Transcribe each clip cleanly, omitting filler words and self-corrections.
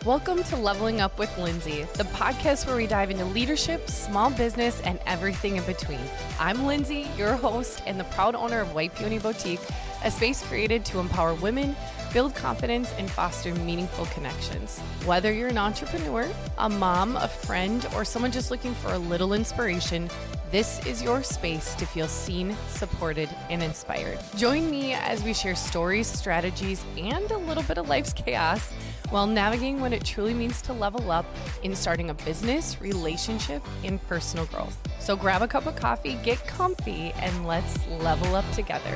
Welcome to Leveling Up with Lindsay, the podcast where we dive into leadership, small business, and everything in between. I'm Lindsay, your host and the proud owner of White Peony Boutique, a space created to empower women, build confidence, and foster meaningful connections. Whether you're an entrepreneur, a mom, a friend, or someone just looking for a little inspiration, this is your space to feel seen, supported, and inspired. Join me as we share stories, strategies, and a little bit of life's chaos while navigating what it truly means to level up in starting a business, relationship, and personal growth. So grab a cup of coffee, get comfy, and let's level up together.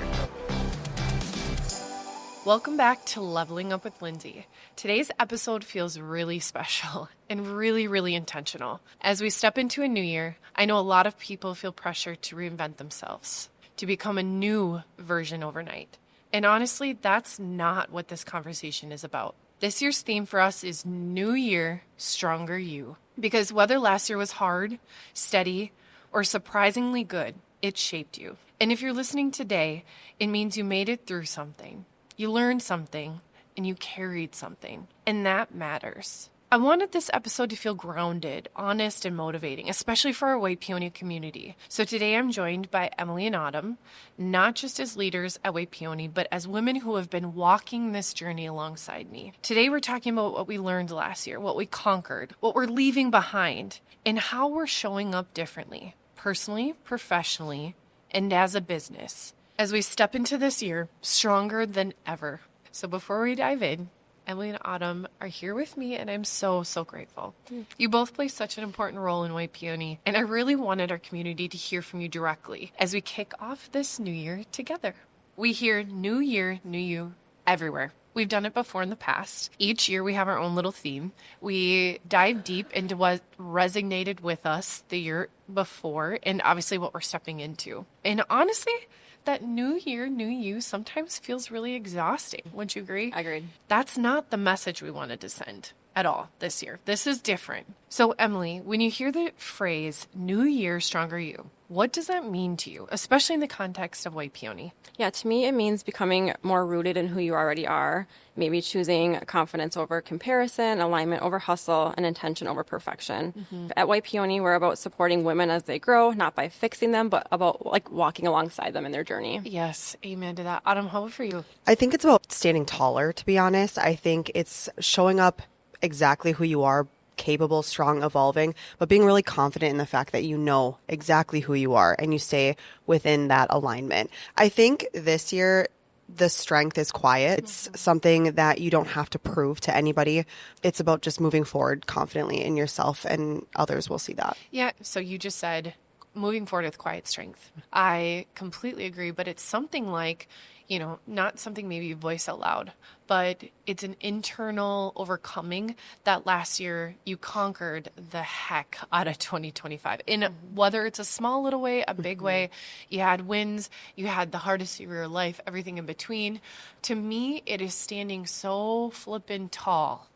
Welcome back to Leveling Up with Lindsay. Today's episode feels really special and really intentional. As we step into a new year, I know a lot of people feel pressure to reinvent themselves, to become a new version overnight. And honestly, that's not what this conversation is about. This year's theme for us is New Year, Stronger You. Because whether last year was hard, steady, or surprisingly good, it shaped you. And if you're listening today, it means you made it through something. You learned something and you carried something, and that matters. I wanted this episode to feel grounded, honest, and motivating, especially for our White Peony community. So today I'm joined by Emily and Autumn, not just as leaders at White Peony, but as women who have been walking this journey alongside me. Today we're talking about what we learned last year, what we conquered, what we're leaving behind, and how we're showing up differently, personally, professionally, and as a business, as we step into this year stronger than ever. So before we dive in, Emily and Autumn are here with me, and I'm so grateful. You both play such an important role in White Peony, and I really wanted our community to hear from you directly as we kick off this new year together. We hear New Year, New You everywhere. We've done it before in the past. Each year we have our own little theme. We dive deep into what resonated with us the year before and obviously what we're stepping into. And honestly, that New Year, New You sometimes feels really exhausting. Wouldn't you agree? Agreed. That's not the message we wanted to send at all this year. This is different. So Emily, when you hear the phrase New Year, Stronger You, what does that mean to you, especially in the context of White Peony? Yeah, to me, it means becoming more rooted in who you already are, maybe choosing confidence over comparison, alignment over hustle, and intention over perfection. Mm-hmm. At White Peony, we're about supporting women as they grow, not by fixing them, but about walking alongside them in their journey. Yes, amen to that. Autumn, how about for you? I think it's about standing taller, to be honest. I think it's showing up exactly who you are, capable, strong, evolving, but being really confident in the fact that you know exactly who you are and you stay within that alignment. I think this year, the strength is quiet. It's something that you don't have to prove to anybody. It's about just moving forward confidently in yourself, and others will see that. Yeah, so you just said moving forward with quiet strength. I completely agree, but it's something like, not something maybe you voice out loud, but it's an internal overcoming that last year you conquered the heck out of 2025. In whether it's a small little way, a big way, you had wins, you had the hardest year of your life, everything in between. To me, it is standing so flippin' tall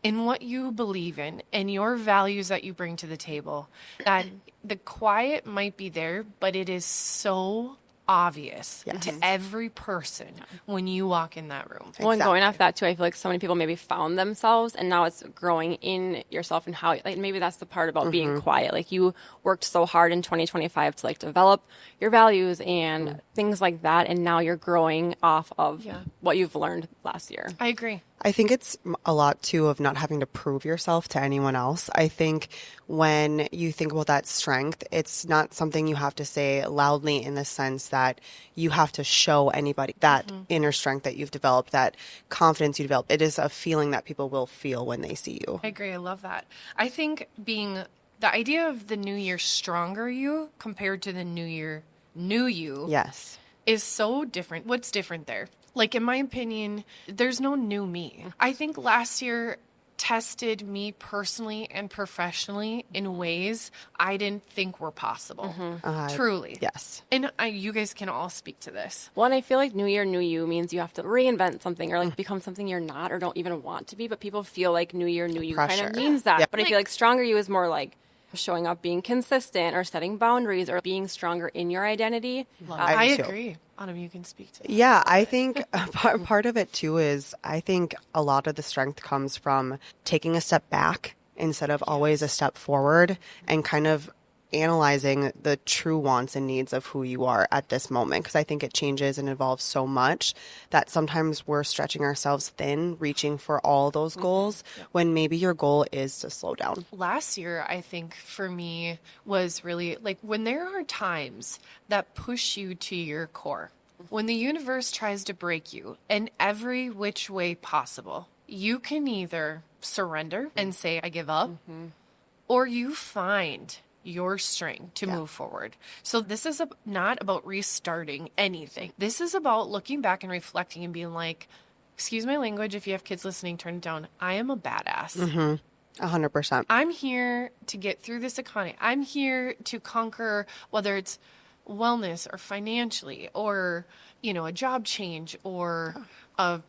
in what you believe in and your values that you bring to the table, that the quiet might be there, but it is so obvious to every person when you walk in that room. Well, and going off that too, I feel like so many people maybe found themselves, and now it's growing in yourself and how, maybe that's the part about being quiet. You worked so hard in 2025 to develop your values and things like that, and now you're growing off of what you've learned last year. I agree. I think it's a lot, too, of not having to prove yourself to anyone else. I think when you think about that strength, it's not something you have to say loudly in the sense that you have to show anybody that inner strength that you've developed, that confidence you develop. It is a feeling that people will feel when they see you. I agree. I love that. I think the idea of the New Year Stronger You compared to the New Year New You is so different. What's different there? In my opinion, there's no new me. I think last year tested me personally and professionally in ways I didn't think were possible. Truly. Yes. And you guys can all speak to this. Well, and I feel like New Year, New You means you have to reinvent something or become something you're not or don't even want to be. But people feel like New Year, New You kind of means that. But I feel like Stronger You is more showing up, being consistent, or setting boundaries, or being stronger in your identity. I too. agree. Autumn, you can speak to that. Yeah, I think part of it too is I think a lot of the strength comes from taking a step back instead of always a step forward and kind of analyzing the true wants and needs of who you are at this moment. Because I think it changes and evolves so much that sometimes we're stretching ourselves thin, reaching for all those goals when maybe your goal is to slow down. Last year, I think for me was really like when there are times that push you to your core, when the universe tries to break you in every which way possible, you can either surrender and say, I give up, or you find your strength to move forward. So this is not about restarting anything. This is about looking back and reflecting and being like, excuse my language, if you have kids listening, turn it down. I am a badass. 100%. I'm here to get through this economy. I'm here to conquer, whether it's wellness or financially or, a job change or a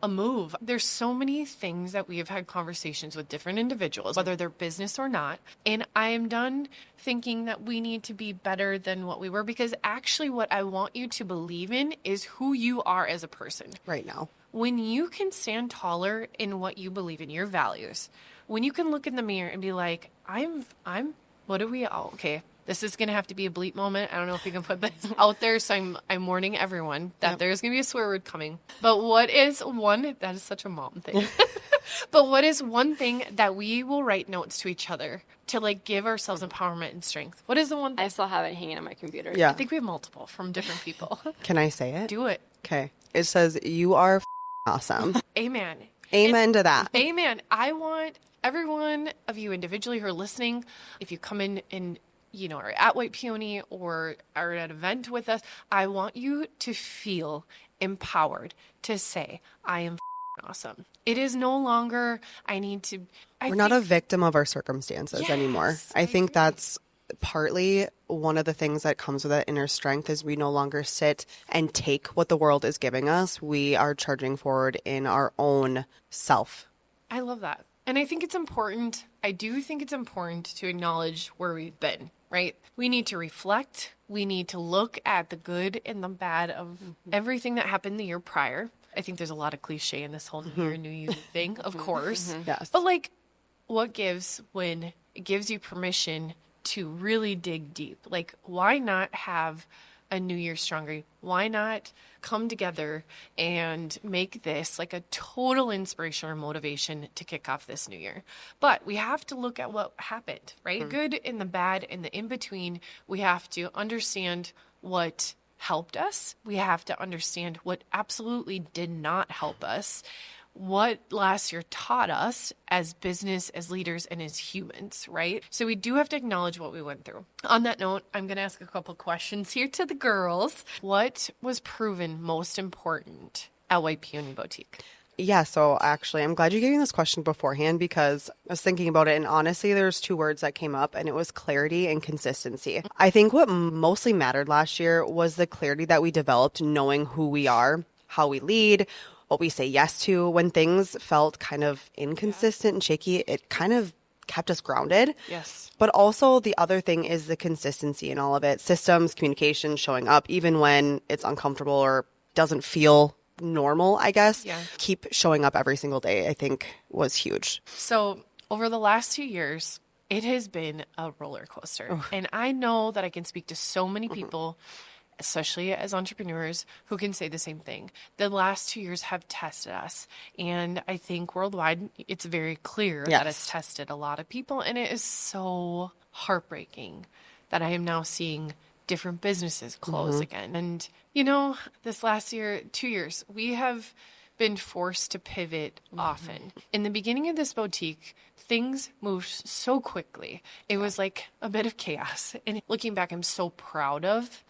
move. There's so many things that we have had conversations with different individuals, whether they're business or not. And I am done thinking that we need to be better than what we were, because actually what I want you to believe in is who you are as a person. Right now. When you can stand taller in what you believe in, your values, when you can look in the mirror and be like, what are we all, okay. This is going to have to be a bleep moment. I don't know if we can put this out there. So I'm warning everyone that there's going to be a swear word coming. But that is such a mom thing. But what is one thing that we will write notes to each other to give ourselves empowerment and strength? What is the one? I still have it hanging on my computer. Yeah. I think we have multiple from different people. Can I say it? Do it. Okay. It says, you are awesome. Amen. Amen to that. Amen. I want every one of you individually who are listening, if you come in and are at White Peony or are at an event with us, I want you to feel empowered to say, I am awesome. It is no longer, We're not a victim of our circumstances anymore. I think that's partly one of the things that comes with that inner strength is we no longer sit and take what the world is giving us. We are charging forward in our own self. I love that. And I think it's important. I do think it's important to acknowledge where we've been, right? We need to reflect. We need to look at the good and the bad of everything that happened the year prior. I think there's a lot of cliche in this whole New Year, New You thing, of course. Yes. But what gives when it gives you permission to really dig deep? Why not have a New Year stronger? Why not come together and make this a total inspiration or motivation to kick off this new year? But we have to look at what happened, right? Good and the bad and the in-between. We have to understand what helped us. We have to understand what absolutely did not help us. What last year taught us as business, as leaders, and as humans, right? So we do have to acknowledge what we went through. On that note, I'm going to ask a couple questions here to the girls. What was proven most important at White Peony Boutique? Yeah, so actually, I'm glad you gave me this question beforehand because I was thinking about it, and honestly, there's two words that came up, and it was clarity and consistency. I think what mostly mattered last year was the clarity that we developed knowing who we are, how we lead, what we say yes to. When things felt kind of inconsistent and shaky, it kind of kept us grounded. Yes. But also the other thing is the consistency in all of it. Systems, communication, showing up, even when it's uncomfortable or doesn't feel normal, I guess. Yeah. Keep showing up every single day, I think was huge. So over the last 2 years, it has been a roller coaster. And I know that I can speak to so many people, especially as entrepreneurs, who can say the same thing. The last 2 years have tested us. And I think worldwide, it's very clear that it's tested a lot of people. And it is so heartbreaking that I am now seeing different businesses close again. And, this last year, 2 years, we have been forced to pivot often. In the beginning of this boutique, things moved so quickly. It was like a bit of chaos. And looking back, I'm so proud of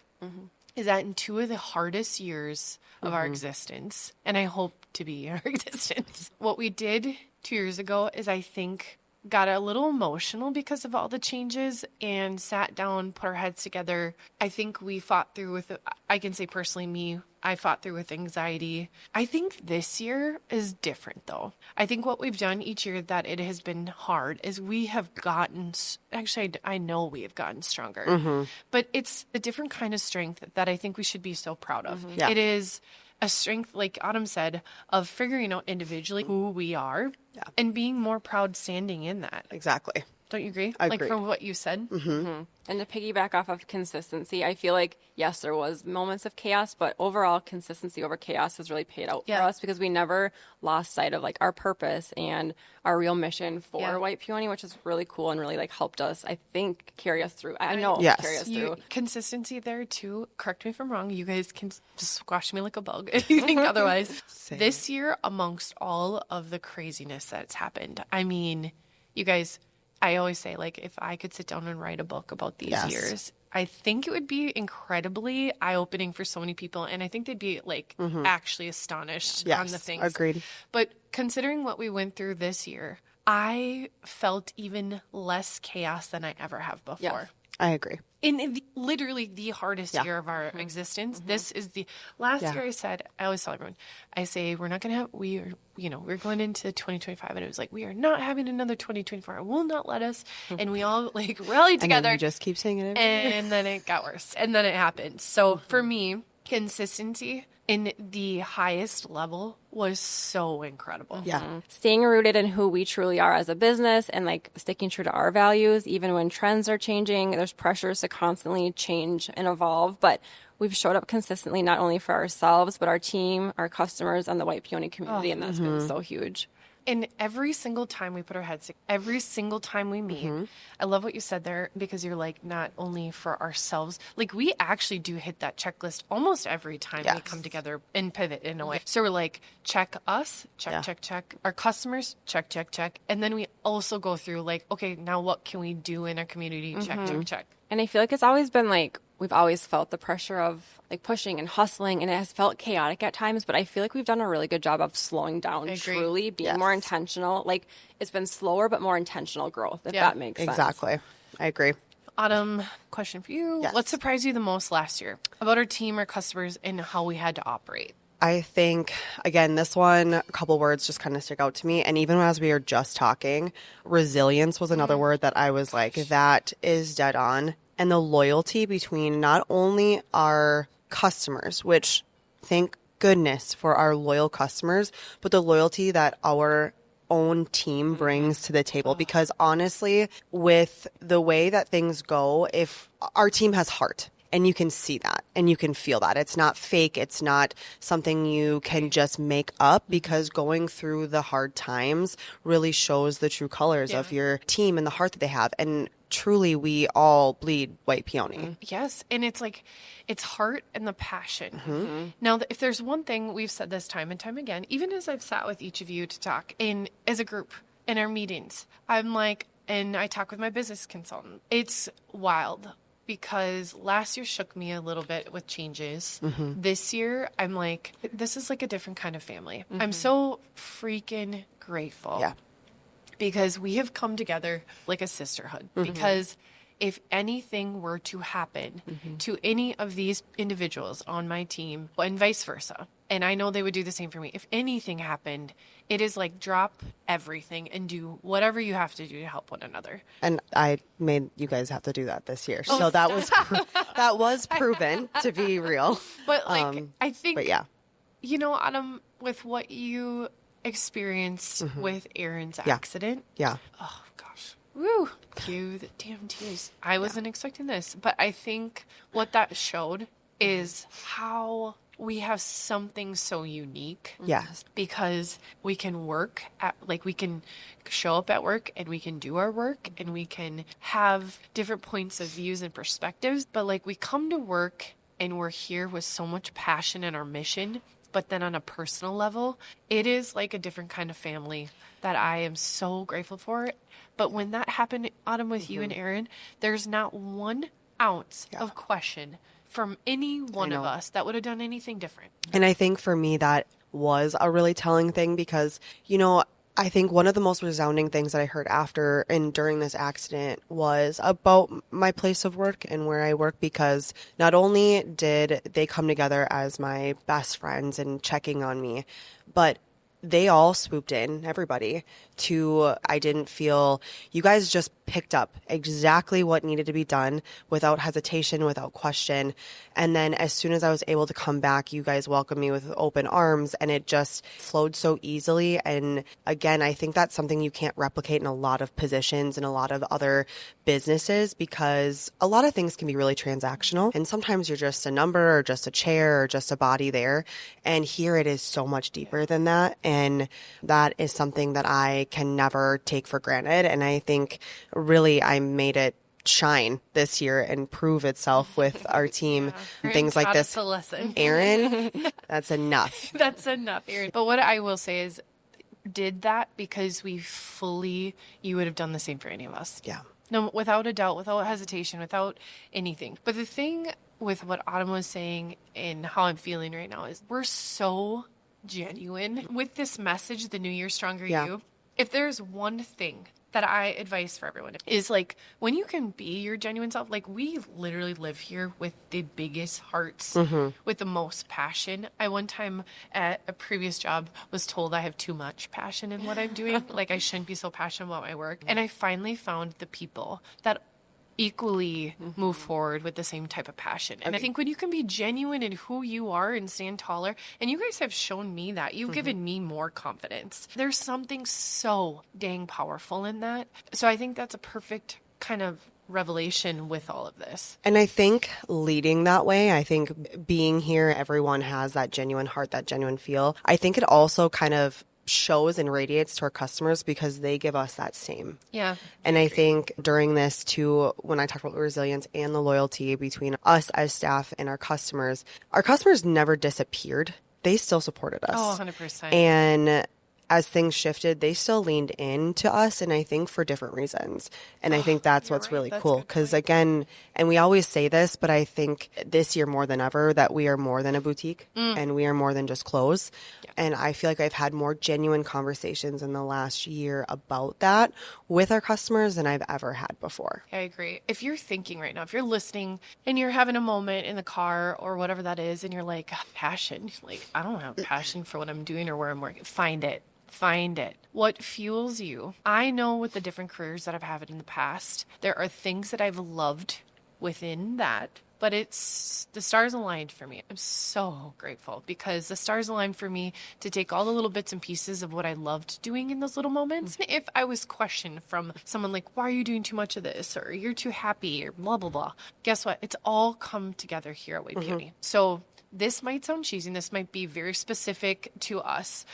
is that in 2 of the hardest years of our existence, and I hope to be our existence, what we did 2 years ago is I think got a little emotional because of all the changes and sat down, put our heads together. I think we fought through with, I can say personally, me, I fought through with anxiety. I think this year is different though. I think what we've done each year that it has been hard is we have gotten, actually, I know we have gotten stronger, but it's a different kind of strength that I think we should be so proud of. Yeah. It is a strength, like Autumn said, of figuring out individually who we are and being more proud standing in that. Exactly. Don't you agree? I Like agree. from what you said? And to piggyback off of consistency, I feel like, yes, there was moments of chaos, but overall consistency over chaos has really paid out for us because we never lost sight of like our purpose and our real mission for White Peony, which is really cool and really like helped us, I think, carry us through. I know Yes. carry us through. Consistency there too. Correct me if I'm wrong. You guys can squash me like a bug if you think otherwise. This year, amongst all of the craziness that's happened, I mean, you guys, I always say, like, if I could sit down and write a book about these years, I think it would be incredibly eye-opening for so many people. And I think they'd be, like, actually astonished on the things. Agreed. But considering what we went through this year, I felt even less chaos than I ever have before. Yes. I agree. In literally the hardest year of our existence. This is the last year I always tell everyone, I say, we're not going to have, we're going into 2025 and it was like, we are not having another 2024. I will not let us. And we all like rallied And together. then you just keep saying it. And then it got worse. And then it happened. So for me, consistency in the highest level was so incredible. Yeah. Staying rooted in who we truly are as a business and like sticking true to our values, even when trends are changing, there's pressures to constantly change and evolve. But we've showed up consistently, not only for ourselves, but our team, our customers, and the White Peony community. And that's been so huge. And every single time we put our heads together, every single time we meet, I love what you said there because you're like, not only for ourselves, like we actually do hit that checklist almost every time we come together and pivot in a way. So we're like, check us, check. Our customers, check. And then we also go through like, okay, now what can we do in our community? Check. And I feel like it's always been like, we've always felt the pressure of like pushing and hustling, and it has felt chaotic at times, but I feel like we've done a really good job of slowing down, truly being more intentional. Like it's been slower, but more intentional growth, if that makes sense. Exactly. I agree. Autumn, question for you. Yes. What surprised you the most last year about our team, our customers, and how we had to operate? I think, again, this one, a couple words just kind of stick out to me. And even as we were just talking, resilience was another word that I was like, that is dead on. And the loyalty between not only our customers, which thank goodness for our loyal customers, but the loyalty that our own team brings to the table. Because honestly, with the way that things go, if our team has heart, and you can see that and you can feel that. It's not fake. It's not something you can just make up, because going through the hard times really shows the true colors of your team and the heart that they have. And truly, we all bleed White Peony. Yes. And it's like, it's heart and the passion. Now, if there's one thing we've said this time and time again, even as I've sat with each of you to talk as a group in our meetings, I'm like, and I talk with my business consultant, it's wild. Because last year shook me a little bit with changes. This year, I'm like, this is like a different kind of family. I'm so freaking grateful. Yeah. Because we have come together like a sisterhood. Because if anything were to happen to any of these individuals on my team, and vice versa, and I know they would do the same for me, if anything happened, it is like drop everything and do whatever you have to do to help one another. And I made you guys have to do that this year. So that was that was proven to be real. But like, I think, But yeah. you know, Autumn, with what you experienced with Aaron's accident. Yeah. Oh, gosh. Woo. Cue the damn tears. I wasn't expecting this. But I think what that showed is how we have something so unique. Yes. Because we can work at, like, we can show up at work and we can do our work and we can have different points of views and perspectives. But like, we come to work and we're here with so much passion in our mission. But then on a personal level, it is like a different kind of family that I am so grateful for. But when that happened, Autumn, with you and Aaron, there's not 1 ounce of question from any one of us that would have done anything different. And I think for me, that was a really telling thing because, you know, I think one of the most resounding things that I heard after and during this accident was about my place of work and where I work, because not only did they come together as my best friends and checking on me, but they all swooped in, everybody, I didn't feel, you guys just picked up exactly what needed to be done without hesitation, without question. And then as soon as I was able to come back, you guys welcomed me with open arms, and it just flowed so easily. And again, I think that's something you can't replicate in a lot of positions and a lot of other businesses, because a lot of things can be really transactional. And sometimes you're just a number or just a chair or just a body there. And here it is so much deeper than that. And that is something that I can never take for granted. And I think really I made it shine this year and prove itself with our team and things like this. A lesson. Aaron, that's enough. That's enough, Aaron. But what I will say is, did that because you would have done the same for any of us. Yeah. No, without a doubt, without hesitation, without anything. But the thing with what Autumn was saying and how I'm feeling right now is we're so genuine with this message, the New Year Stronger You. If there's one thing that I advise for everyone is, like, when you can be your genuine self, like, we literally live here with the biggest hearts, with the most passion. I one time at a previous job was told I have too much passion in what I'm doing. Like, I shouldn't be so passionate about my work. And I finally found the people that equally move forward with the same type of passion. And I think when you can be genuine in who you are and stand taller, and you guys have shown me that, you've given me more confidence. There's something so dang powerful in that. So I think that's a perfect kind of revelation with all of this. And I think leading that way, I think being here, everyone has that genuine heart, that genuine feel. I think it also kind of shows and radiates to our customers because they give us that same. Yeah. And I think during this too, when I talk about resilience and the loyalty between us as staff and our customers never disappeared. They still supported us. Oh, 100%. And as things shifted, they still leaned into us, and I think for different reasons. And I think that's what's really cool. Because again, and we always say this, but I think this year more than ever that we are more than a boutique and we are more than just clothes. Yeah. And I feel like I've had more genuine conversations in the last year about that with our customers than I've ever had before. I agree. If you're thinking right now, if you're listening and you're having a moment in the car or whatever that is, and you're like, passion, like, I don't have passion for what I'm doing or where I'm working, find it. Find it. What fuels you? I know with the different careers that I've had in the past, there are things that I've loved within that, but it's the stars aligned for me. I'm so grateful because the stars aligned for me to take all the little bits and pieces of what I loved doing in those little moments. If I was questioned from someone like, why are you doing too much of this? Or you're too happy or blah, blah, blah. Guess what? It's all come together here at Way Beauty. So this might sound cheesy and this might be very specific to us.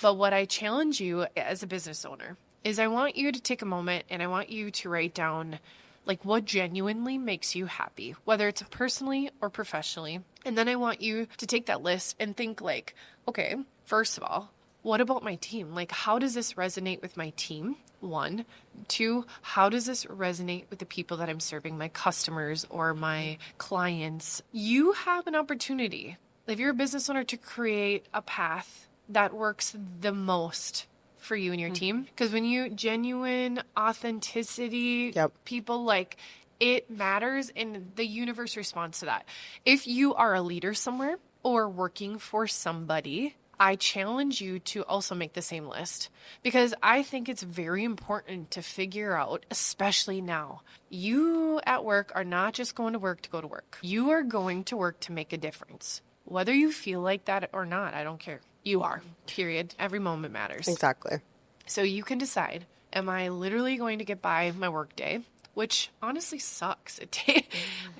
But what I challenge you as a business owner is I want you to take a moment and I want you to write down like what genuinely makes you happy, whether it's personally or professionally. And then I want you to take that list and think like, okay, first of all, what about my team? Like, how does this resonate with my team? 1, 2, how does this resonate with the people that I'm serving, my customers or my clients? You have an opportunity, if you're a business owner, to create a path that works the most for you and your team. Because when you genuine authenticity, people like it matters and the universe responds to that. If you are a leader somewhere or working for somebody, I challenge you to also make the same list because I think it's very important to figure out, especially now, you at work are not just going to work to go to work. You are going to work to make a difference. Whether you feel like that or not, I don't care. You are, period. Every moment matters. Exactly. So you can decide, am I literally going to get by my work day? Which honestly sucks.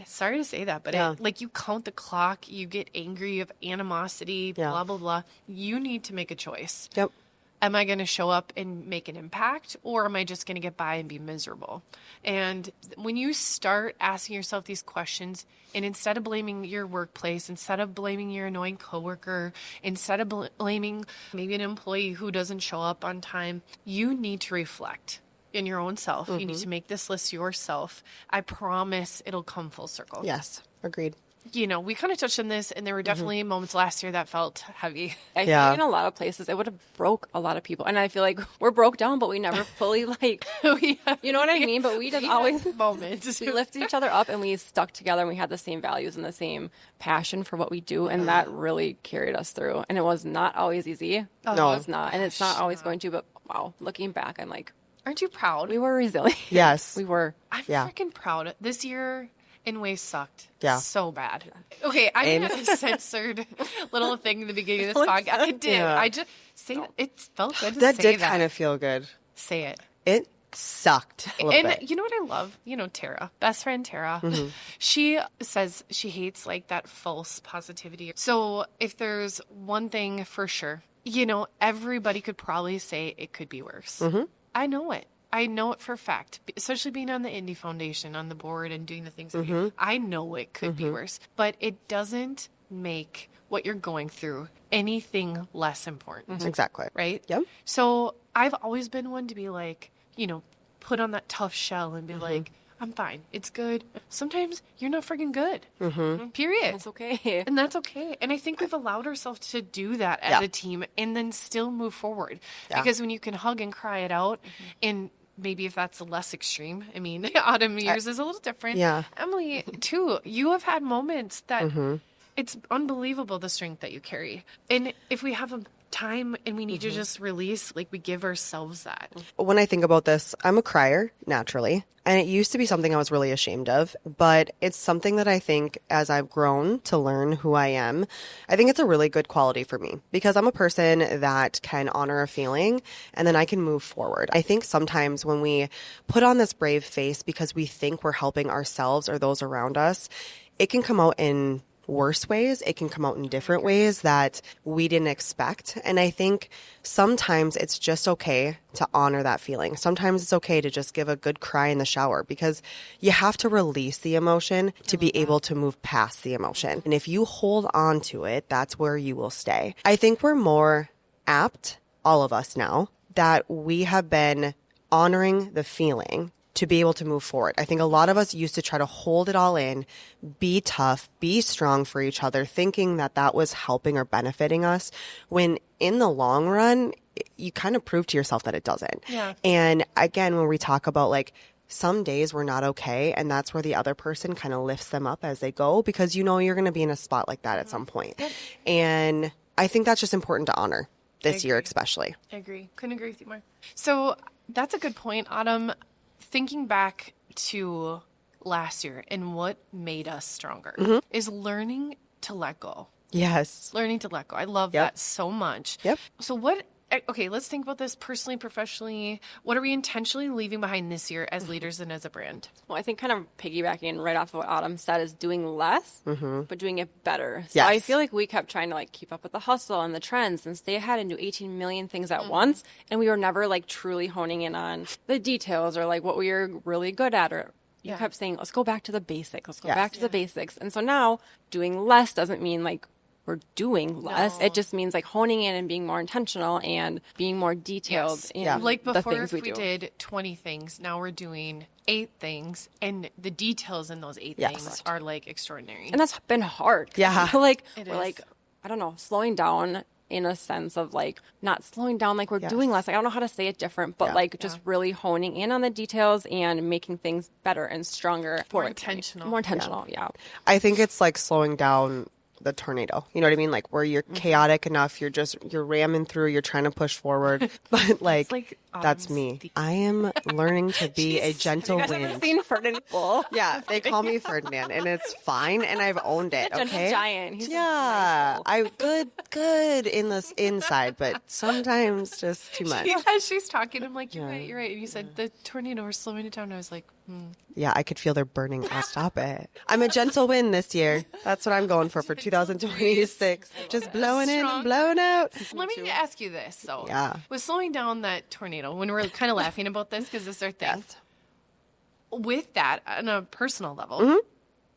Sorry to say that, but like you count the clock, you get angry, you have animosity, blah, blah, blah. You need to make a choice. Yep. Am I going to show up and make an impact, or am I just going to get by and be miserable? And when you start asking yourself these questions, and instead of blaming your workplace, instead of blaming your annoying coworker, instead of blaming maybe an employee who doesn't show up on time, you need to reflect in your own self. You need to make this list yourself. I promise it'll come full circle. Yes, agreed. you know, we kind of touched on this, and there were definitely moments last year that felt heavy. I think in a lot of places it would have broke a lot of people. And I feel like we're broke down, but we never fully like, you know what I mean? But we just always moments. we lifted each other up and we stuck together and we had the same values and the same passion for what we do. And that really carried us through. And it was not always easy. No. It's not. And it's not always going to, but wow, looking back, I'm like, Aren't you proud? we were resilient. Yes. We were. I'm freaking proud. This year in ways sucked. Yeah. So bad. Okay, I had a censored little thing in the beginning of this podcast. I did. Yeah. I just say it felt good to That say did that. kind of feel good. Say it. It sucked a little And bit. you know what I love? You know, Tara, best friend Tara. She says she hates like that false positivity. So if there's one thing for sure, you know, everybody could probably say it could be worse. I know it. I know it for a fact, especially being on the Indie Foundation, on the board and doing the things that we do. I know it could be worse, but it doesn't make what you're going through anything less important. Exactly. Right? Yep. So I've always been one to be like, you know, put on that tough shell and be like, I'm fine. It's good. Sometimes you're not freaking good. Period. That's okay. And that's okay. And I think we've allowed ourselves to do that as a team and then still move forward. Yeah. Because when you can hug and cry it out, and maybe if that's less extreme, I mean, Autumn, yours is a little different. Yeah. Emily, too, you have had moments that it's unbelievable the strength that you carry. And if we have a time and we need to just release, like we give ourselves that. When I think about this, I'm a crier naturally, and it used to be something I was really ashamed of, but it's something that I think as I've grown to learn who I am, I think it's a really good quality for me because I'm a person that can honor a feeling and then I can move forward. I think sometimes when we put on this brave face because we think we're helping ourselves or those around us, it can come out in worse ways. It can come out in different ways that we didn't expect. And I think sometimes it's just okay to honor that feeling. Sometimes it's okay to just give a good cry in the shower because you have to release the emotion to be able to move past the emotion. And if you hold on to it, that's where you will stay. I think we're more apt, all of us now, that we have been honoring the feeling to be able to move forward. I think a lot of us used to try to hold it all in, be tough, be strong for each other, thinking that that was helping or benefiting us, when in the long run, you kind of prove to yourself that it doesn't. Yeah. And again, when we talk about like, some days we're not okay, and that's where the other person kind of lifts them up as they go, because you know you're going to be in a spot like that at some point. And I think that's just important to honor this year especially. I agree. Couldn't agree with you more. So that's a good point, Autumn. Thinking back to last year and what made us stronger is learning to let go. Yes. Learning to let go. I love that so much. Yep. So okay, let's think about this personally, professionally. What are we intentionally leaving behind this year as leaders and as a brand? Well, I think kind of piggybacking right off of what Autumn said is doing less, but doing it better. So Yes. I feel like we kept trying to like keep up with the hustle and the trends and stay ahead and do 18 million things at once. And we were never like truly honing in on the details or like what we were really good at, or you kept saying, let's go back to the basics. Let's go back to the basics. And so now doing less doesn't mean like we're doing less. No. It just means like honing in and being more intentional and being more detailed in Like the before, things if we do. did 20 things, now we're doing 8 things, and the details in those 8 things are like extraordinary. And that's been hard. Yeah. I feel like It we're is. like, I don't know, slowing down in a sense of like not slowing down like we're doing less. Like, I don't know how to say it different, but like just really honing in on the details and making things better and stronger. More intentional. More intentional, yeah. I think it's like slowing down the tornado. You know what I mean? Like where you're chaotic enough, you're ramming through, you're trying to push forward. But like that's me. I am learning to be a gentle wind. Seen Ferdinand Bull. Yeah, they call me Ferdinand, and it's fine, and I've owned it. Gentle Okay, giant. He's yeah, I good in this inside, but sometimes just too much. As she's talking, I'm like, you're right. And you said the tornado, we're slowing it down. And I was like, Yeah, I could feel their burning eyes. Stop it. I'm a gentle wind this year. That's what I'm going for 2026. Just blowing in and blowing out. Let me ask you this, though. Yeah. With slowing down that tornado, when we're kind of laughing about this because this is our thing. Yes. With that, on a personal level,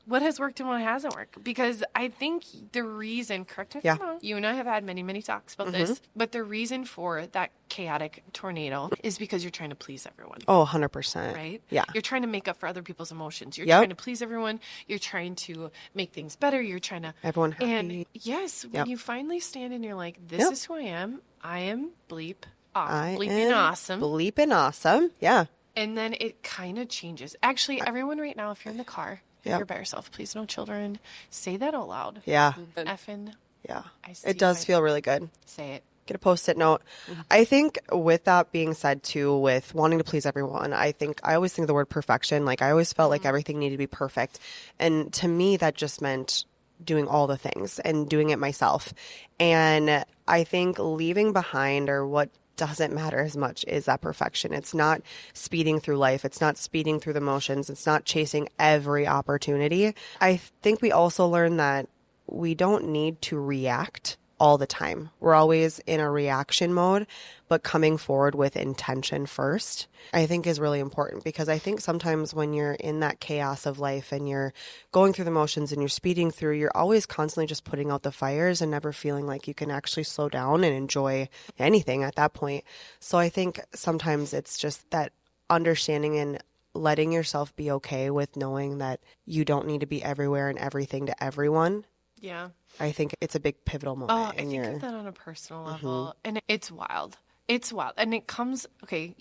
what has worked and what hasn't worked. Because I think the reason, correct me if I'm wrong, you and I have had many, many talks about this, but the reason for that chaotic tornado is because you're trying to please everyone. Oh, 100%. Right? Yeah. You're trying to make up for other people's emotions. You're Yep. trying to please everyone. You're trying to make things better. You're trying to... Everyone happy. And yes, when you finally stand and you're like, this is who I am. I am bleeping awesome. Bleeping awesome. Yeah. And then it kind of changes. Actually, everyone right now, if you're in the car, if you're by yourself, please no children, say that out loud. Yeah. Effing. Yeah. I see It does feel really good. Say it. Get a Post-it note. I think with that being said too, with wanting to please everyone, I always think of the word perfection. Like I always felt like everything needed to be perfect. And to me, that just meant doing all the things and doing it myself. And I think leaving behind, or what doesn't matter as much, is that perfection. It's not speeding through life. It's not speeding through the motions. It's not chasing every opportunity. I think we also learn that we don't need to react all the time. We're always in a reaction mode, but coming forward with intention first, I think is really important, because I think sometimes when you're in that chaos of life and you're going through the motions and you're speeding through, you're always constantly just putting out the fires and never feeling like you can actually slow down and enjoy anything at that point. So I think sometimes it's just that understanding and letting yourself be okay with knowing that you don't need to be everywhere and everything to everyone. Yeah. I think it's a big pivotal moment. Oh, I think of that on a personal level. And it's wild. It's wild. And it comes, okay,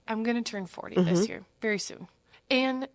I'm going to turn 40 this year, very soon. And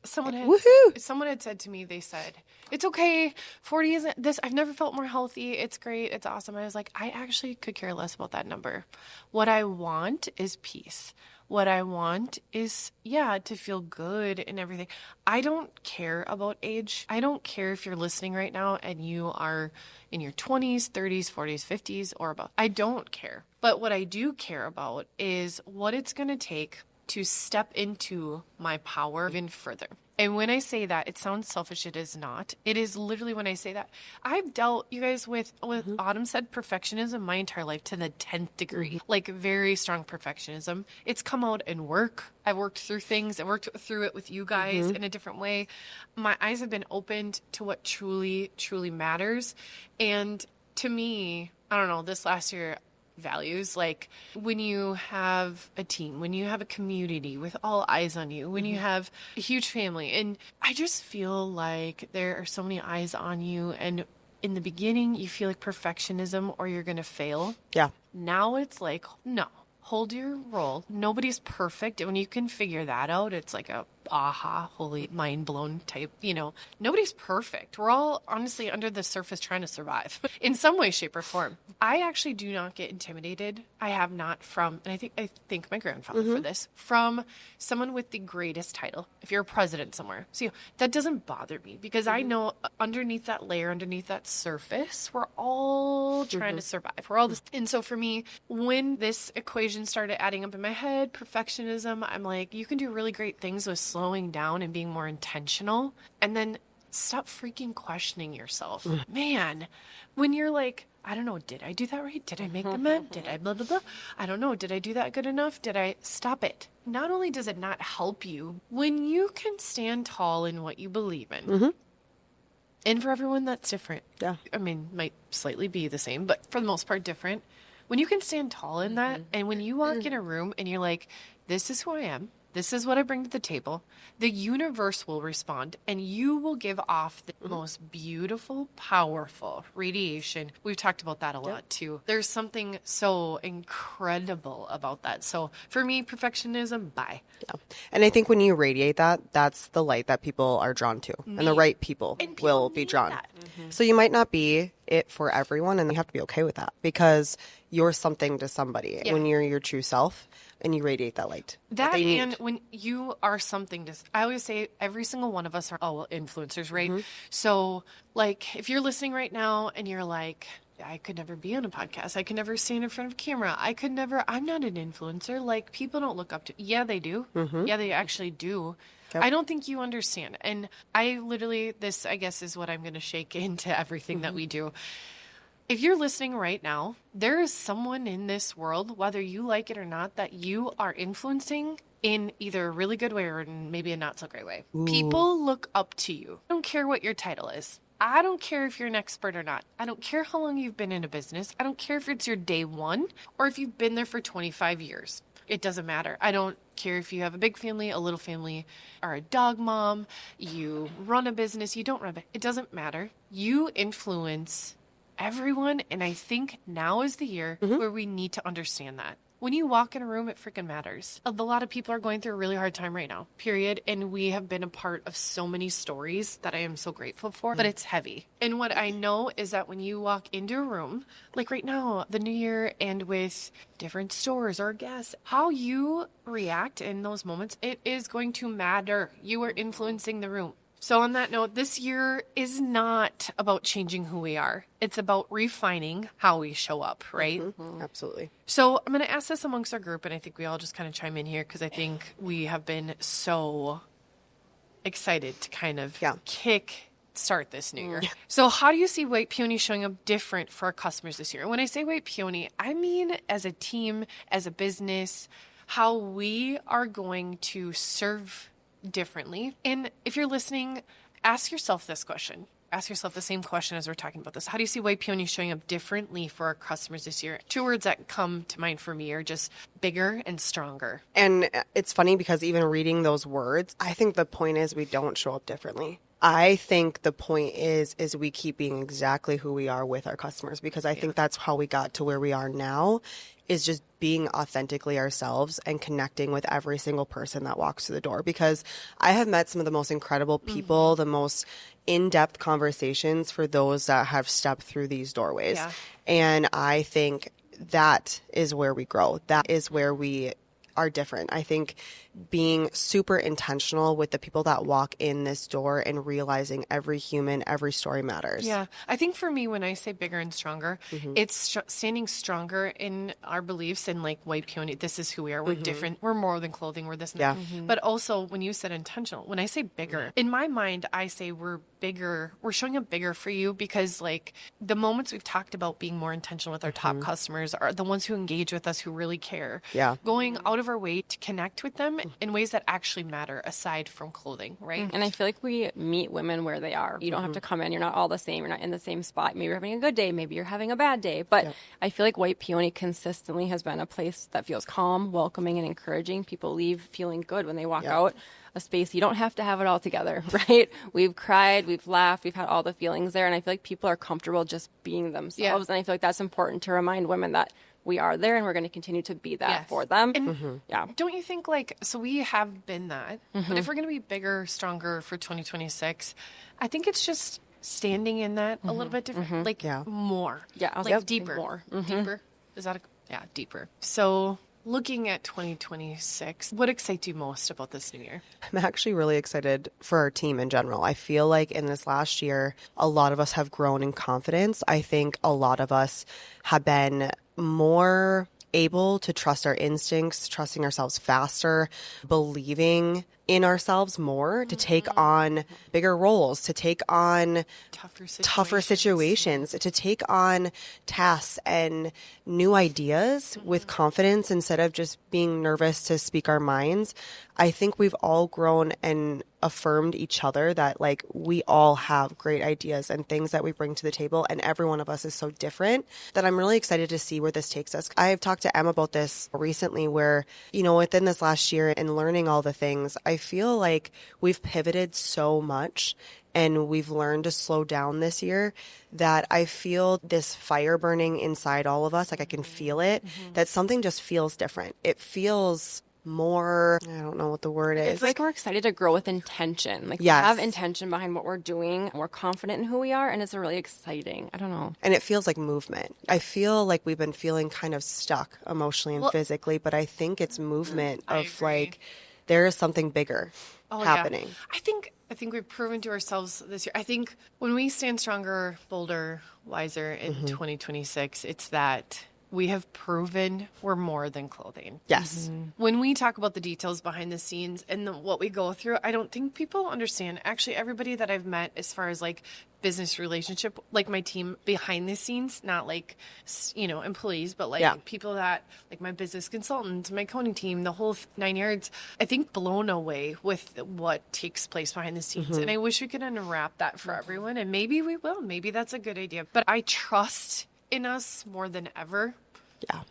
someone had said to me, they said, it's okay. 40 isn't this. I've never felt more healthy. It's great. It's awesome. I was like, I actually could care less about that number. What I want is peace. What I want is, to feel good and everything. I don't care about age. I don't care if you're listening right now and you are in your 20s, 30s, 40s, 50s, or above. I don't care. But what I do care about is what it's going to take to step into my power even further. And when I say that, it sounds selfish. It is not. It is literally when I say that. I've dealt, you guys, with Autumn said, perfectionism my entire life to the 10th degree. Like very strong perfectionism. It's come out in work. I've worked through things. I worked through it with you guys in a different way. My eyes have been opened to what truly, truly matters. And to me, I don't know, this last year, values, like when you have a team, when you have a community with all eyes on you, when you have a huge family, and I just feel like there are so many eyes on you, and in the beginning you feel like perfectionism or you're gonna fail. Now it's like, no, hold your roll. Nobody's perfect, and when you can figure that out, it's like a holy mind blown type, nobody's perfect. We're all honestly under the surface trying to survive in some way, shape, or form. I actually do not get intimidated. I have not from, and I thank my grandfather for this, from someone with the greatest title. If you're a president somewhere. So that doesn't bother me, because I know underneath that layer, underneath that surface, we're all trying to survive. We're all this. And so for me, when this equation started adding up in my head, perfectionism, I'm like, you can do really great things with slowing down and being more intentional, and then stop freaking questioning yourself. Man, when you're like, I don't know, did I do that right? Did I make the map? Did I blah, blah, blah? I don't know. Did I do that good enough? Did I stop it? Not only does it not help you, when you can stand tall in what you believe in, and for everyone that's different. I mean, might slightly be the same, but for the most part different. When you can stand tall in that, and when you walk in a room and you're like, this is who I am, this is what I bring to the table, the universe will respond, and you will give off the most beautiful, powerful radiation. We've talked about that a lot too. There's something so incredible about that. So for me, perfectionism, bye. And I think when you radiate that, that's the light that people are drawn to, and the right people will be drawn. So you might not be it for everyone, and you have to be okay with that, because you're something to somebody when you're your true self. And you radiate that light. That and when you are something to, I always say every single one of us are influencers, right? So like if you're listening right now and you're like, I could never be on a podcast. I could never stand in front of a camera. I'm not an influencer. Like people don't look up to, yeah, they do. Yeah, they actually do. I don't think you understand. And I literally, this I guess is what I'm going to shake into everything that we do. If you're listening right now, there is someone in this world, whether you like it or not, that you are influencing in either a really good way or in maybe a not so great way. Ooh. People look up to you. I don't care what your title is. I don't care if you're an expert or not. I don't care how long you've been in a business. I don't care if it's your day one or if you've been there for 25 years. It doesn't matter. I don't care if you have a big family, a little family, or a dog mom, you run a business, you don't run it. It doesn't matter. You influence everyone, and I think now is the year where we need to understand that. When you walk in a room, it freaking matters. A lot of people are going through a really hard time right now, period. And we have been a part of so many stories that I am so grateful for, but it's heavy. And what I know is that when you walk into a room, like right now, the new year, and with different stores or guests, how you react in those moments, it is going to matter. You are influencing the room. So on that note, this year is not about changing who we are. It's about refining how we show up, right? Absolutely. So I'm going to ask this amongst our group, and I think we all just kind of chime in here because I think we have been so excited to kind of start this new year. So how do you see White Peony showing up different for our customers this year? And when I say White Peony, I mean as a team, as a business, how we are going to serve differently. And if you're listening, ask yourself this question. Ask yourself the same question as we're talking about this. How do you see White Peony showing up differently for our customers this year? 2 words that come to mind for me are just bigger and stronger. And it's funny because even reading those words, I think the point is we don't show up differently. I think the point is we keep being exactly who we are with our customers, because I think that's how we got to where we are now, is just being authentically ourselves and connecting with every single person that walks through the door. Because I have met some of the most incredible people, the most in-depth conversations for those that have stepped through these doorways. Yeah. And I think that is where we grow. That is where we are different. I think being super intentional with the people that walk in this door and realizing every human, every story matters. Yeah. I think for me, when I say bigger and stronger, it's standing stronger in our beliefs and like White Peony, this is who we are. We're different. We're more than clothing. We're this and that. But also when you said intentional, when I say bigger, in my mind, I say we're bigger. We're showing up bigger for you because like the moments we've talked about being more intentional with our top customers are the ones who engage with us, who really care. Yeah. Going out of our way to connect with them in ways that actually matter aside from clothing, right? And I feel like we meet women where they are. You don't have to come in. You're not all the same. You're not in the same spot. Maybe you're having a good day. Maybe you're having a bad day. But I feel like White Peony consistently has been a place that feels calm, welcoming, and encouraging. People leave feeling good when they walk out a space. You don't have to have it all together, right? We've cried, we've laughed, we've had all the feelings there. And I feel like people are comfortable just being themselves. And I feel like that's important to remind women that we are there and we're going to continue to be that for them. And don't you think like, so we have been that, but if we're going to be bigger, stronger for 2026, I think it's just standing in that a little bit different, like more, like deeper, more. Deeper. Is that deeper. So looking at 2026, what excites you most about this new year? I'm actually really excited for our team in general. I feel like in this last year, a lot of us have grown in confidence. I think a lot of us have been more able to trust our instincts, trusting ourselves faster, believing in ourselves more, to take on bigger roles, to take on tougher situations, to take on tasks and new ideas with confidence instead of just being nervous to speak our minds. I think we've all grown and affirmed each other that like we all have great ideas and things that we bring to the table, and every one of us is so different that I'm really excited to see where this takes us. I have talked to Em about this recently where, you know, within this last year and learning all the things, I feel like we've pivoted so much and we've learned to slow down this year that I feel this fire burning inside all of us. Like I can feel it, that something just feels different. It feels more, I don't know what the word is. It's like we're excited to grow with intention. Like we have intention behind what we're doing. We're confident in who we are, and it's really exciting. I don't know. And it feels like movement. I feel like we've been feeling kind of stuck emotionally and physically, but I think it's movement of like there is something bigger happening. Yeah. I think we've proven to ourselves this year. I think when we stand stronger, bolder, wiser in 2026, it's that we have proven we're more than clothing. Yes. When we talk about the details behind the scenes and what we go through, I don't think people understand. Actually, everybody that I've met as far as like business relationship, like my team behind the scenes, not like, employees, but like people that, like my business consultant, my coding team, the whole 9 yards, I think blown away with what takes place behind the scenes. And I wish we could unwrap that for everyone. And maybe we will. Maybe that's a good idea. But I trust in us more than ever. Yeah.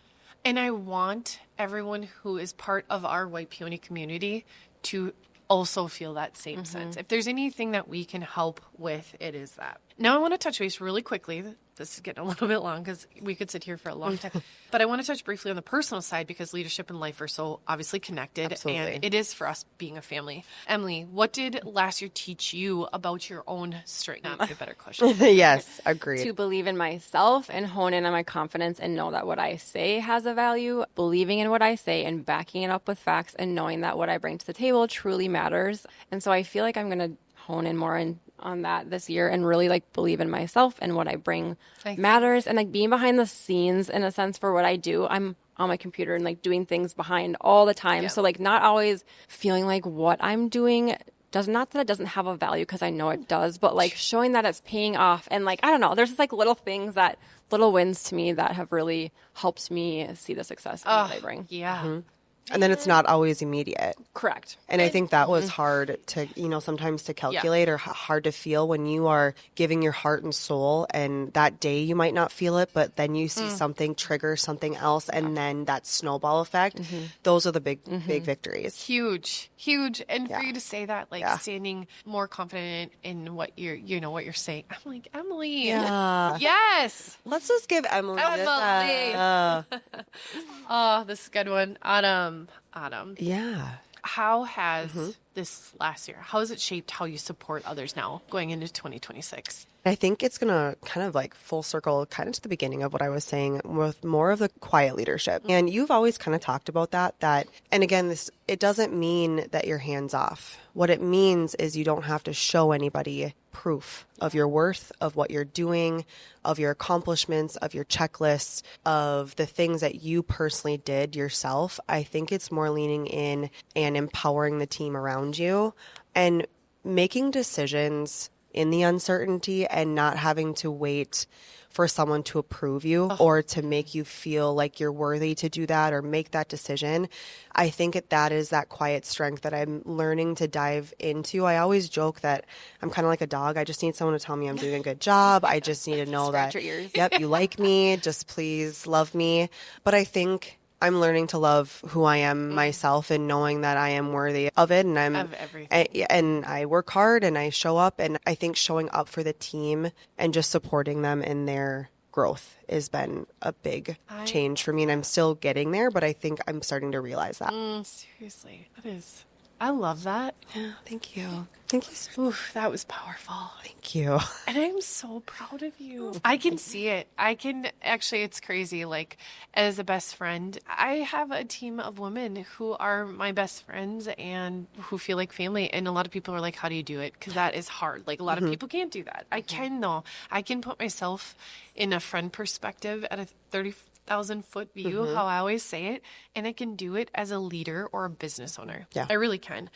And I want everyone who is part of our White Peony community to also feel that same sense. If there's anything that we can help with, it is that. Now I want to touch base really quickly. This is getting a little bit long because we could sit here for a long time. But I want to touch briefly on the personal side because leadership and life are so obviously connected. Absolutely. And it is for us being a family. Emily, what did last year teach you about your own strength? A better question. Yes, agreed. To believe in myself and hone in on my confidence and know that what I say has a value, believing in what I say and backing it up with facts and knowing that what I bring to the table truly matters. And so I feel like I'm going to hone in more on that this year and really like believe in myself and what I bring matters, and like being behind the scenes in a sense for what I do. I'm on my computer and like doing things behind all the time. So like not always feeling like what I'm doing not that it doesn't have a value, because I know it does, but like showing that it's paying off. And like, I don't know, there's just like little things little wins to me that have really helped me see the success that I bring. Yeah. And then it's not always immediate. Correct. And I think that was hard to, sometimes to calculate or hard to feel when you are giving your heart and soul, and that day you might not feel it, but then you see something trigger something else, and then that snowball effect. Those are the big victories. Huge. And for you to say that, like standing more confident in what what you're saying. I'm like, Emily. Yeah. Yes. Let's just give Emily Emily. Oh, this is a good one. Autumn. Yeah. How has this last year, how has it shaped how you support others now going into 2026? I think it's going to kind of like full circle kind of to the beginning of what I was saying with more of the quiet leadership. And you've always kind of talked about that, and again, it doesn't mean that you're hands off. What it means is you don't have to show anybody proof of your worth, of what you're doing, of your accomplishments, of your checklists, of the things that you personally did yourself. I think it's more leaning in and empowering the team around you and making decisions in the uncertainty and not having to wait for someone to approve you or to make you feel like you're worthy to do that or make that decision. I think that is that quiet strength that I'm learning to dive into. I always joke that I'm kind of like a dog. I just need someone to tell me I'm doing a good job. I just need to know Scratch that, your ears. Yep, you like me. Just please love me. But I think I'm learning to love who I am myself and knowing that I am worthy of it. And Of everything. and I work hard and I show up, and I think showing up for the team and just supporting them in their growth has been a big change for me. And I'm still getting there, but I think I'm starting to realize that. Seriously, that is, I love that. Thank you. Thank you. Oof, that was powerful. Thank you. And I'm so proud of you. I can see it. Actually, it's crazy. Like, as a best friend, I have a team of women who are my best friends and who feel like family. And a lot of people are like, how do you do it? Because that is hard. Like, a lot of people can't do that. I can, though. I can put myself in a friend perspective at a 30,000-foot view, how I always say it. And I can do it as a leader or a business owner. Yeah. I really can.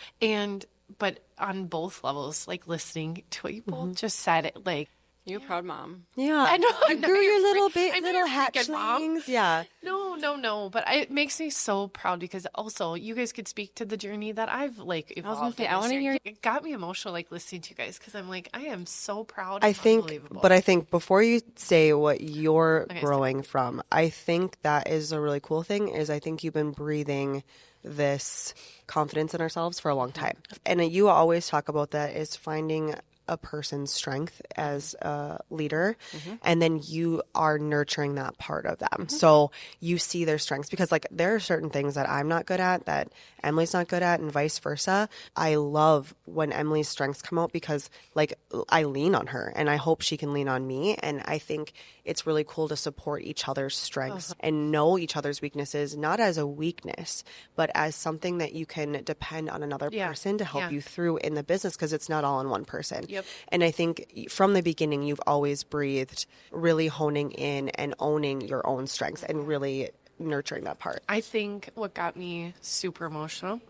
But on both levels, like listening to what you both just said, it like, You're a proud mom. Yeah. I know. You grew your little your freaking mom. hatchlings. Yeah. No. But it makes me so proud because also you guys could speak to the journey that I've like evolved. I was gonna say, in I this wanna year. hear- It got me emotional like listening to you guys because I'm like, I am so proud. I think before you say what you're Okay, growing from, I think that is a really cool thing is I think you've been breathing this confidence in ourselves for a long time. And you always talk about that is finding a person's strength as a leader, and then you are nurturing that part of them. So you see their strengths because like there are certain things that I'm not good at that Emily's not good at and vice versa. I love when Emily's strengths come out because like I lean on her and I hope she can lean on me. And I think it's really cool to support each other's strengths and know each other's weaknesses, not as a weakness, but as something that you can depend on another person to help you through in the business because it's not all on one person. Yep. And I think from the beginning, you've always breathed really honing in and owning your own strengths and really nurturing that part. I think what got me super emotional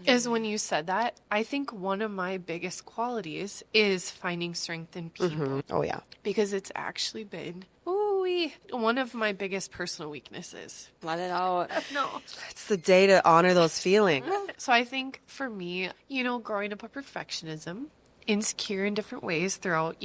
is when you said that. I think one of my biggest qualities is finding strength in people Oh, yeah. because it's actually been one of my biggest personal weaknesses. Let it out. No. It's the day to honor those feelings. So I think for me, growing up with perfectionism, insecure in different ways throughout,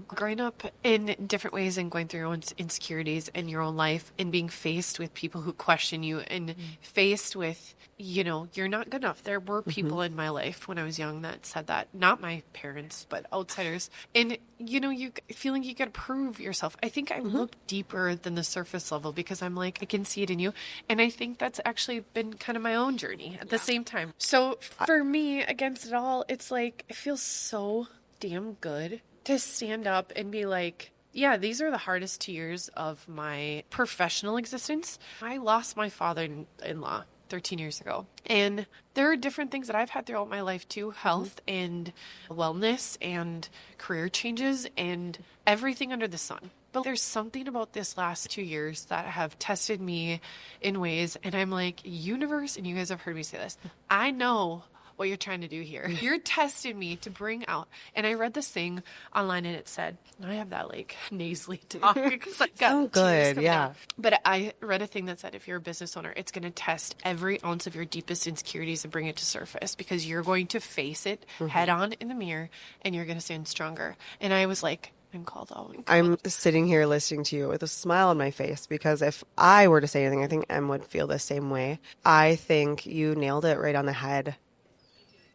growing up in different ways and going through your own insecurities in your own life and being faced with people who question you and faced with, you're not good enough. There were people in my life when I was young that said that, not my parents, but outsiders. And, you feeling you got to prove yourself. I think I look deeper than the surface level because I'm like, I can see it in you. And I think that's actually been kind of my own journey at the same time. So for me, against it all, it's like, it feels so damn good to stand up and be like, yeah, these are the hardest 2 years of my professional existence. I lost my father-in-law 13 years ago. And there are different things that I've had throughout my life too, health and wellness and career changes and everything under the sun. But there's something about this last 2 years that have tested me in ways. And I'm like, universe, and you guys have heard me say this, I know what you're trying to do here. You're testing me to bring out. And I read this thing online and it said, and I have that like nasally talk because I got Oh, tears good. coming Yeah. out. But I read a thing that said if you're a business owner, it's going to test every ounce of your deepest insecurities and bring it to surface because you're going to face it head on in the mirror and you're going to stand stronger. And I was like, I'm called out. I'm sitting here listening to you with a smile on my face because if I were to say anything, I think Em would feel the same way. I think you nailed it right on the head.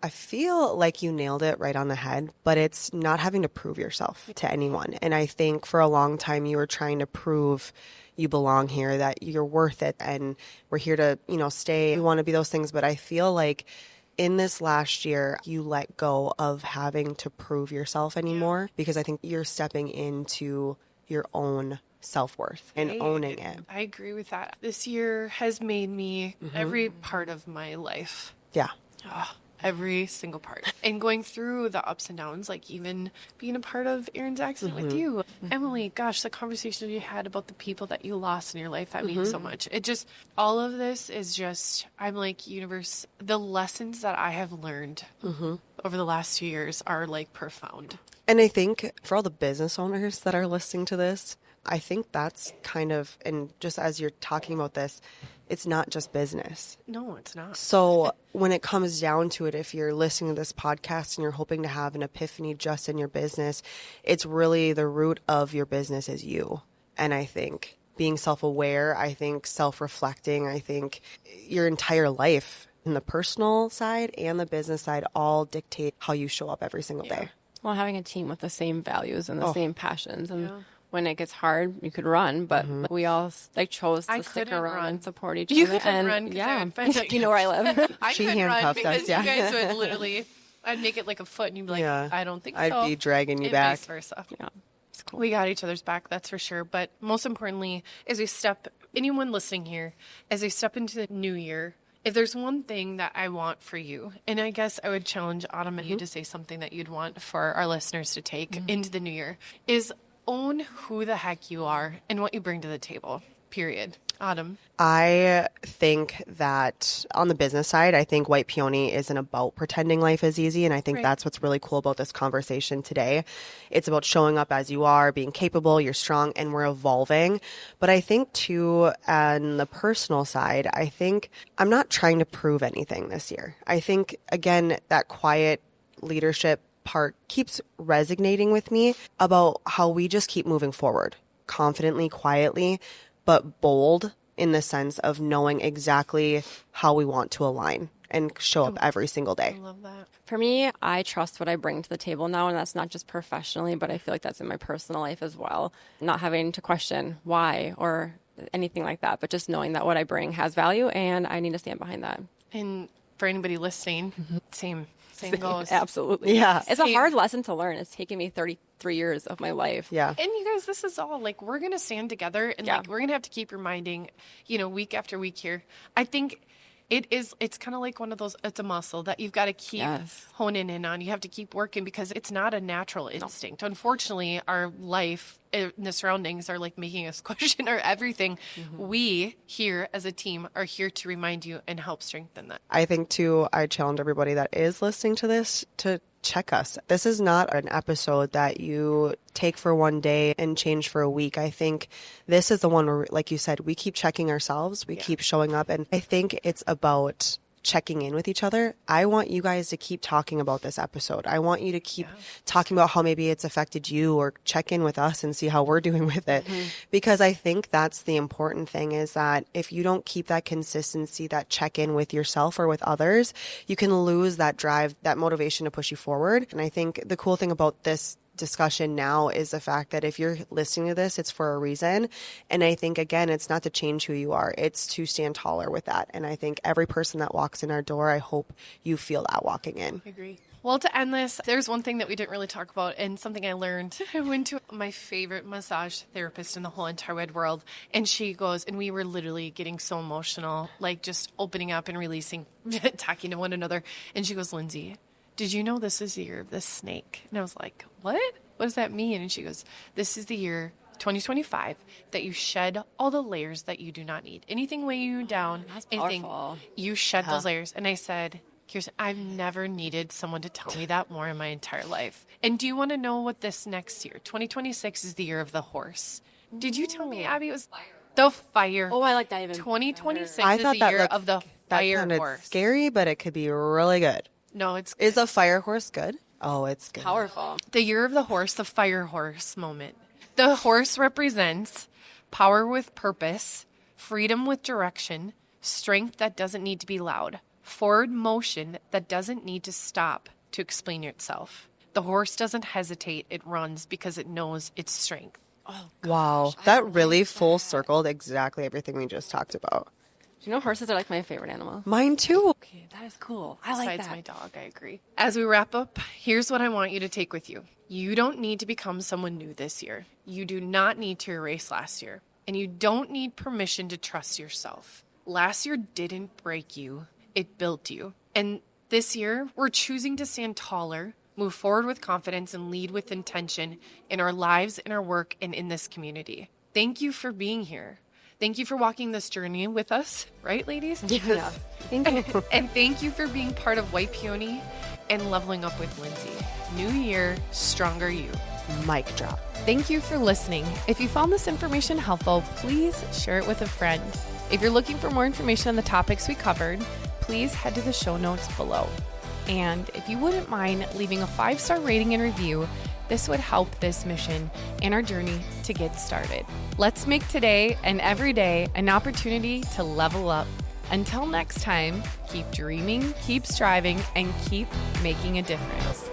I feel like you nailed it right on the head, but it's not having to prove yourself to anyone. And I think for a long time you were trying to prove you belong here, that you're worth it, and we're here to, stay. We want to be those things. But I feel like in this last year, you let go of having to prove yourself anymore because I think you're stepping into your own self-worth and owning it. I agree with that. This year has made me every part of my life. Yeah. Every single part. And going through the ups and downs, like even being a part of Aaron's accident with you. Emily, gosh, the conversation you had about the people that you lost in your life, that means so much. It just, all of this is just, I'm like, universe, the lessons that I have learned over the last 2 years are like profound. And I think for all the business owners that are listening to this, I think that's kind of, and just as you're talking about this, it's not just business. No, it's not. So when it comes down to it, if you're listening to this podcast and you're hoping to have an epiphany just in your business, it's really the root of your business is you. And I think being self-aware, I think self-reflecting, I think your entire life in the personal side and the business side all dictate how you show up every single day. Well, having a team with the same values and the same passions and when it gets hard, you could run, but we all chose to stick around and support each other. You couldn't run. Yeah, Like, you know where I live. I She couldn't run handcuffed because us, yeah. you guys would literally, I'd make it like a foot and you'd be like, I don't think so. I'd be dragging you and back. vice versa. Yeah, it's cool. We got each other's back, that's for sure. But most importantly, as we anyone listening here, as we step into the new year, if there's one thing that I want for you, and I guess I would challenge Autumn and you to say something that you'd want for our listeners to take into the new year, is own who the heck you are and what you bring to the table, period. Autumn. I think that on the business side, I think White Peony isn't about pretending life is easy. And I think that's what's really cool about this conversation today. It's about showing up as you are, being capable, you're strong, and we're evolving. But I think too, on the personal side, I think I'm not trying to prove anything this year. I think, again, that quiet leadership part keeps resonating with me about how we just keep moving forward confidently, quietly, but bold in the sense of knowing exactly how we want to align and show up every single day. I love that. For me, I trust what I bring to the table now, and that's not just professionally, but I feel like that's in my personal life as well. Not having to question why or anything like that, but just knowing that what I bring has value and I need to stand behind that. And for anybody listening, same goes. Absolutely. Yeah. It's a hard lesson to learn. It's taken me 33 years of my life. Yeah. And you guys, this is all like, we're going to stand together and like, we're going to have to keep reminding, week after week here. I think It's kind of like one of those, it's a muscle that you've got to keep honing in on. You have to keep working because it's not a natural instinct. Unfortunately, our life and the surroundings are like making us question our everything. We here as a team are here to remind you and help strengthen that. I think too, I challenge everybody that is listening to this to check us. This is not an episode that you take for one day and change for a week. I think this is the one where, like you said, we keep checking ourselves. We keep showing up. And I think it's about checking in with each other. I want you guys to keep talking about this episode. I want you to keep talking about how maybe it's affected you, or check in with us and see how we're doing with it. Because I think that's the important thing, is that if you don't keep that consistency, that check in with yourself or with others, you can lose that drive, that motivation to push you forward. And I think the cool thing about this discussion now is the fact that if you're listening to this, it's for a reason. And I think, again, it's not to change who you are, it's to stand taller with that. And I think every person that walks in our door, I hope you feel that walking in. I agree. Well, to end this, there's one thing that we didn't really talk about, and something I learned. I went to my favorite massage therapist in the whole entire wide world, and she goes, and we were literally getting so emotional, like just opening up and releasing, talking to one another. And she goes, Lindsay, did you know this is the year of the snake? And I was like, what? What does that mean? And she goes, this is the year 2025 that you shed all the layers that you do not need. Anything weighing you down, anything, you shed those layers. And I said, Kirsten, I've never needed someone to tell me that more in my entire life. And do you want to know what this next year, 2026, is the year of the horse? Did you tell me, Abby, it was the fire? Oh, I like that even. 2026 I is thought the that year of the fire sounded horse. scary, but it could be really good. No, it's Is a fire horse good? Oh, it's good. Powerful. the year of the horse, the fire horse moment. The horse represents power with purpose, freedom with direction, strength that doesn't need to be loud, forward motion that doesn't need to stop to explain itself. The horse doesn't hesitate, it runs because it knows its strength. Oh, Wow. That really full circled exactly everything we just talked about. Do you know horses are like my favorite animal? Mine too. Okay, that is cool. I like Besides that. my dog, I agree. As we wrap up, here's what I want you to take with you. You don't need to become someone new this year. You do not need to erase last year. And you don't need permission to trust yourself. Last year didn't break you, it built you. And this year, we're choosing to stand taller, move forward with confidence, and lead with intention in our lives, in our work, and in this community. Thank you for being here. Thank you for walking this journey with us, right, ladies? Yeah. Thank you. And thank you for being part of White Peony and Leveling Up with Lindsay. New year, stronger you. Mic drop. Thank you for listening. If you found this information helpful, please share it with a friend. If you're looking for more information on the topics we covered, please head to the show notes below. And if you wouldn't mind leaving a 5-star rating and review, this would help this mission and our journey to get started. Let's make today and every day an opportunity to level up. Until next time, keep dreaming, keep striving, and keep making a difference.